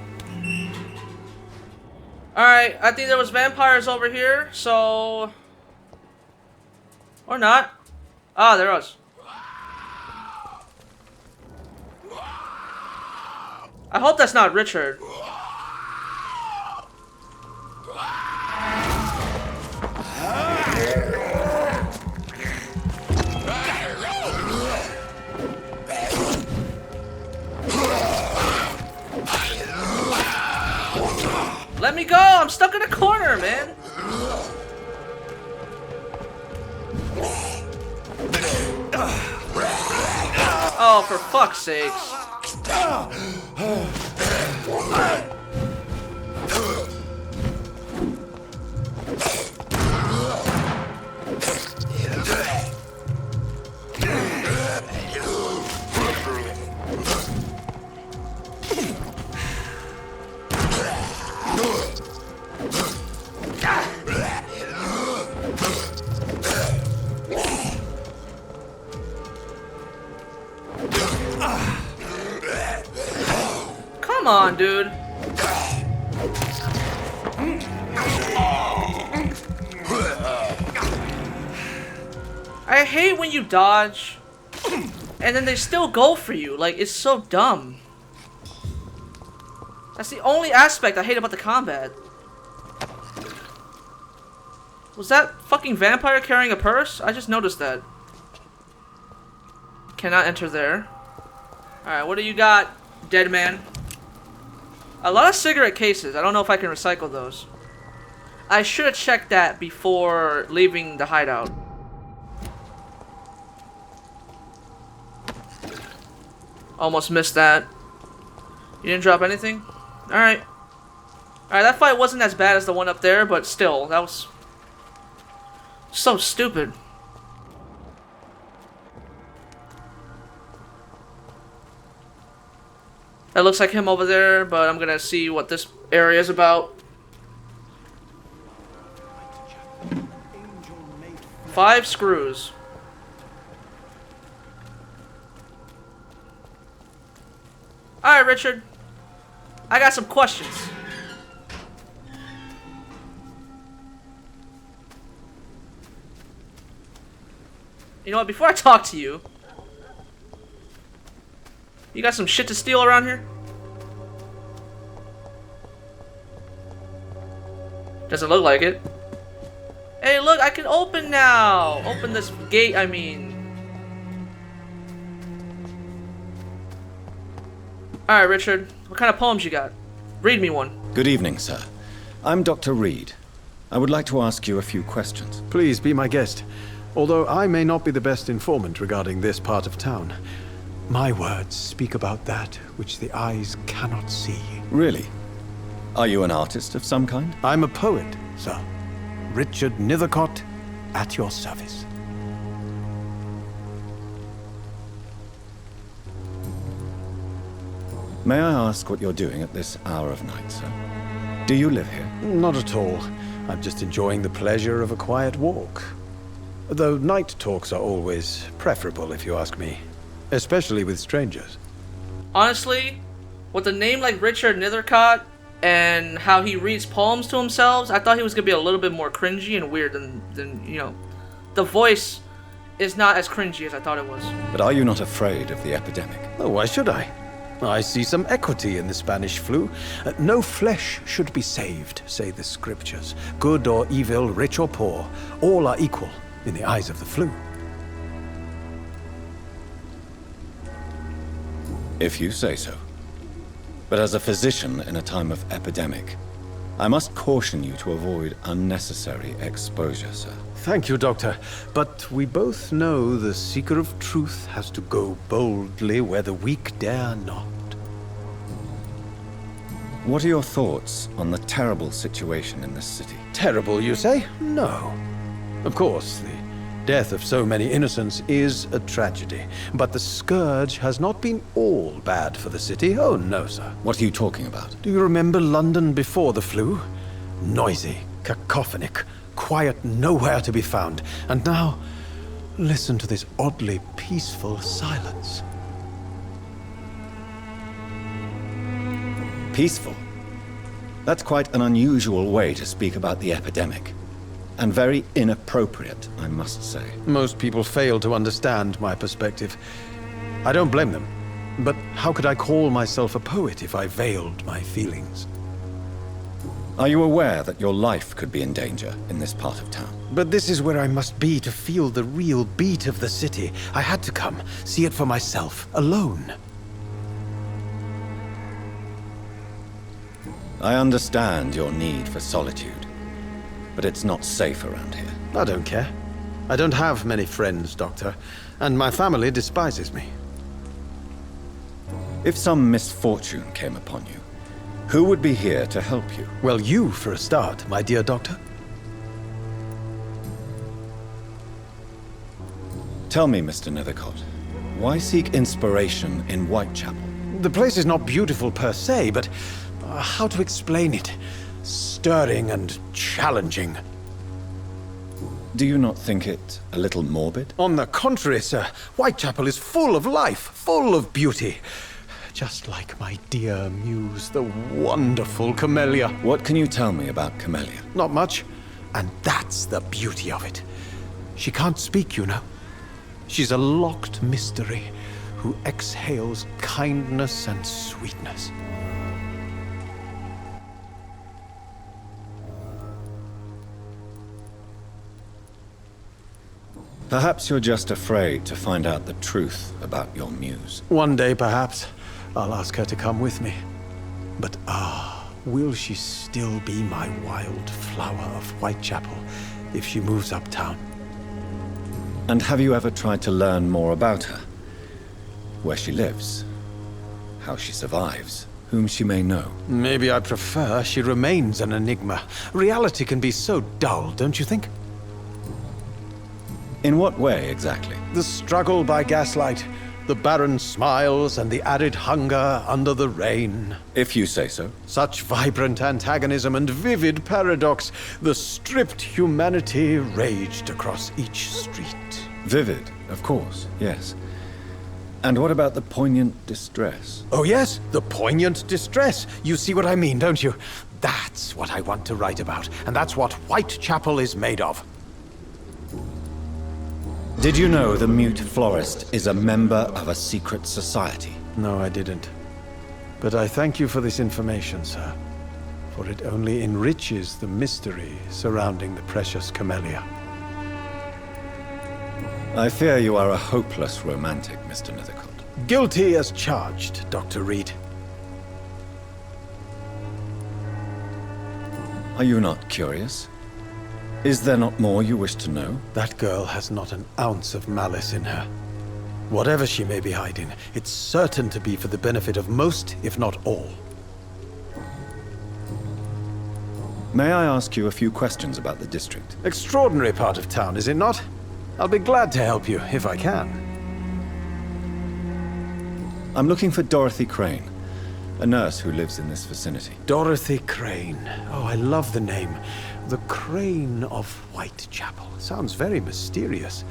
Alright, I think there was vampires over here, so... or not. Ah, there was. I hope that's not Richard. Let me go! I'm stuck in a corner, man! Oh, for fuck's sakes. Come on, dude. I hate when you dodge and then they still go for you. Like, it's so dumb. That's the only aspect I hate about the combat. Was that fucking vampire carrying a purse? I just noticed that. Cannot enter there. Alright, what do you got, dead man? A lot of cigarette cases. I don't know if I can recycle those. I should have checked that before leaving the hideout. Almost missed that. You didn't drop anything? Alright. Alright, that fight wasn't as bad as the one up there, but still, that was so stupid. That looks like him over there, but I'm gonna see what this area is about. 5 screws. Alright, Richard. I got some questions. You know what, before I talk to you, you got some shit to steal around here? Doesn't look like it. Hey, look, I can open now! Open this gate, I mean. Alright, Richard. What kind of poems you got? Read me one. Good evening, sir. I'm Dr. Reid. I would like to ask you a few questions. Please be my guest. Although I may not be the best informant regarding this part of town, my words speak about that which the eyes cannot see. Really? Are you an artist of some kind? I'm a poet, sir. Richard Nethercott, at your service. May I ask what you're doing at this hour of night, sir? Do you live here? Not at all. I'm just enjoying the pleasure of a quiet walk. Though night talks are always preferable, if you ask me. Especially with strangers. Honestly, with a name like Richard Nethercott and how he reads poems to himself, I thought he was going to be a little bit more cringy and weird than, you know, the voice is not as cringy as I thought it was. But are you not afraid of the epidemic? Oh, why should I? I see some equity in the Spanish flu. No flesh should be saved, say the scriptures. Good or evil, rich or poor, all are equal in the eyes of the flu. If you say so. But as a physician in a time of epidemic, I must caution you to avoid unnecessary exposure, sir. Thank you, Doctor. But we both know the seeker of truth has to go boldly where the weak dare not. What are your thoughts on the terrible situation in this city? Terrible, you say? No. Of course, the death of so many innocents is a tragedy. But the scourge has not been all bad for the city. Oh, no, sir. What are you talking about? Do you remember London before the flu? Noisy, cacophonic, quiet nowhere to be found. And now, listen to this oddly peaceful silence. Peaceful? That's quite an unusual way to speak about the epidemic. And very inappropriate, I must say. Most people fail to understand my perspective. I don't blame them. But how could I call myself a poet if I veiled my feelings? Are you aware that your life could be in danger in this part of town? But this is where I must be to feel the real beat of the city. I had to come, see it for myself, alone. I understand your need for solitude, but it's not safe around here. I don't care. I don't have many friends, Doctor, and my family despises me. If some misfortune came upon you, who would be here to help you? Well, you, for a start, my dear Doctor. Tell me, Mr. Nethercott, why seek inspiration in Whitechapel? The place is not beautiful per se, but how to explain it? Stirring and challenging. Do you not think it a little morbid? On the contrary, sir. Whitechapel is full of life, full of beauty. Just like my dear muse, the wonderful Camellia. What can you tell me about Camellia? Not much. And that's the beauty of it. She can't speak, you know. She's a locked mystery who exhales kindness and sweetness. Perhaps you're just afraid to find out the truth about your muse. One day, perhaps, I'll ask her to come with me. But will she still be my wild flower of Whitechapel if she moves uptown? And have you ever tried to learn more about her? Where she lives? How she survives? Whom she may know? Maybe I prefer she remains an enigma. Reality can be so dull, don't you think? In what way, exactly? The struggle by gaslight, the barren smiles and the arid hunger under the rain. If you say so. Such vibrant antagonism and vivid paradox. The stripped humanity raged across each street. Vivid, of course, yes. And what about the poignant distress? Oh yes, the poignant distress. You see what I mean, don't you? That's what I want to write about, and that's what Whitechapel is made of. Did you know the mute florist is a member of a secret society? No, I didn't. But I thank you for this information, sir. For it only enriches the mystery surrounding the precious Camellia. I fear you are a hopeless romantic, Mr. Nethercott. Guilty as charged, Dr. Reid. Are you not curious? Is there not more you wish to know? That girl has not an ounce of malice in her. Whatever she may be hiding, it's certain to be for the benefit of most, if not all. May I ask you a few questions about the district? Extraordinary part of town, is it not? I'll be glad to help you, if I can. I'm looking for Dorothy Crane, a nurse who lives in this vicinity. Dorothy Crane. Oh, I love the name. The Crane of Whitechapel. Sounds very mysterious.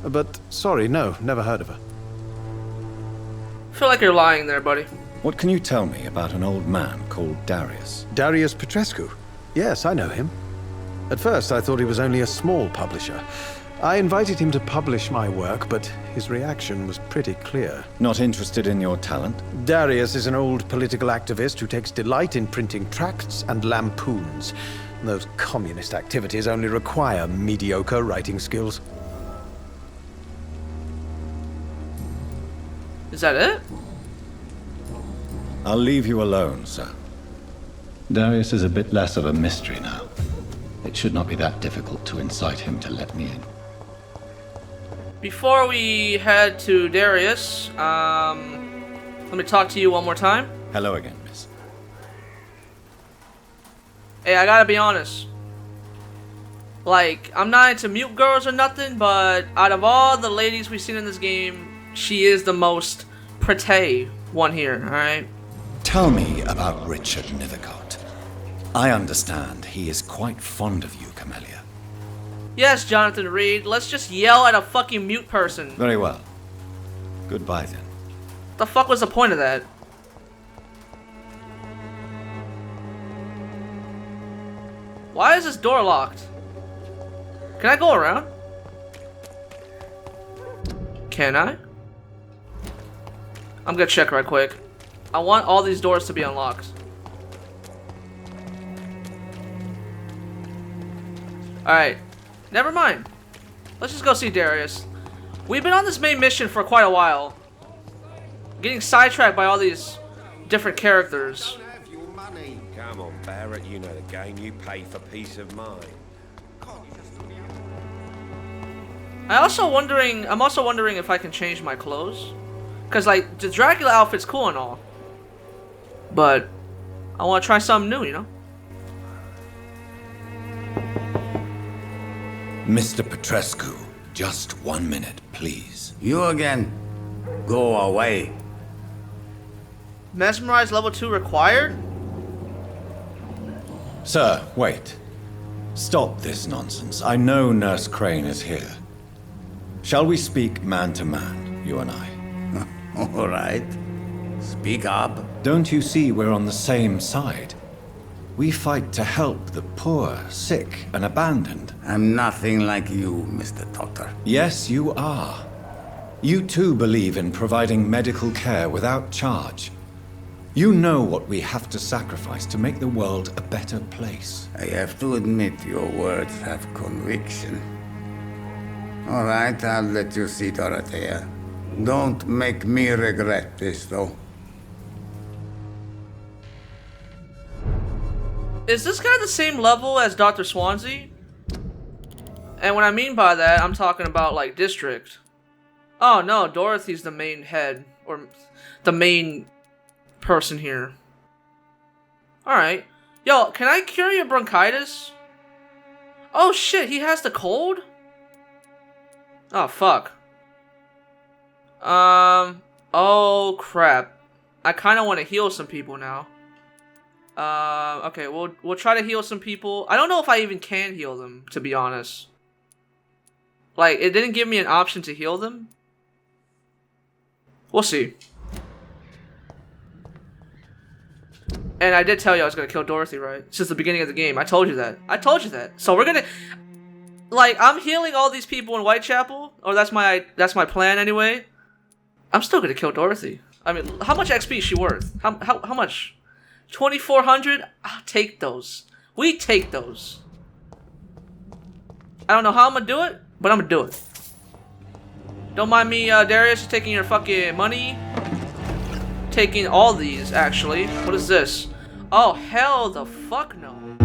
But, sorry, no, never heard of her. I feel like you're lying there, buddy. What can you tell me about an old man called Darius? Darius Petrescu? Yes, I know him. At first, I thought he was only a small publisher. I invited him to publish my work, but his reaction was pretty clear. Not interested in your talent? Darius is an old political activist who takes delight in printing tracts and lampoons. Those communist activities only require mediocre writing skills. Is that it? I'll leave you alone, sir. Darius is a bit less of a mystery now. It should not be that difficult to incite him to let me in. Before we head to Darius, let me talk to you one more time. Hello again, miss. Hey, I gotta be honest. Like, I'm not into mute girls or nothing, but out of all the ladies we've seen in this game, she is the most pretty one here, alright? Tell me about Richard Nithercott. I understand he is quite fond of you, Camellia. Yes, Jonathan Reid, let's just yell at a fucking mute person. Very well. Goodbye then. What the fuck was the point of that? Why is this door locked? Can I go around? Can I? I'm gonna check right quick. I want all these doors to be unlocked. Alright. Never mind. Let's just go see Darius. We've been on this main mission for quite a while. Getting sidetracked by all these different characters. Come on, Barrett, you know the game. You pay for peace of mind. I'm also wondering if I can change my clothes. Cause like the Dracula outfit's cool and all. But I wanna try something new, you know? Mr. Petrescu, just 1 minute, please. You again. Go away. Mesmerize level 2 required? Sir, wait. Stop this nonsense. I know Nurse Crane is here. Shall we speak man to man, you and I? All right. Speak up. Don't you see we're on the same side? We fight to help the poor, sick, and abandoned. I'm nothing like you, Mr. Doctor. Yes, you are. You too believe in providing medical care without charge. You know what we have to sacrifice to make the world a better place. I have to admit your words have conviction. All right, I'll let you see Dorothea. Don't make me regret this, though. Is this guy the same level as Dr. Swansea? And what I mean by that, I'm talking about like district. Oh no, Dorothy's the main head, or the main person here. Alright. Yo, can I cure your bronchitis? Oh shit, he has the cold? Oh fuck. Oh crap. I kinda wanna heal some people now. Okay, we'll try to heal some people. I don't know if I even can heal them, to be honest. Like, it didn't give me an option to heal them. We'll see. And I did tell you I was gonna kill Dorothy, right? Since the beginning of the game. I told you that. I told you that. So we're gonna... Like, I'm healing all these people in Whitechapel. Or that's my plan anyway. I'm still gonna kill Dorothy. I mean, how much XP is she worth? How much? 2,400? I'll take those. We take those. I don't know how I'm gonna do it, but I'm gonna do it. Don't mind me, Darius, taking your fucking money. Taking all these, actually. What is this? Oh, hell the fuck no.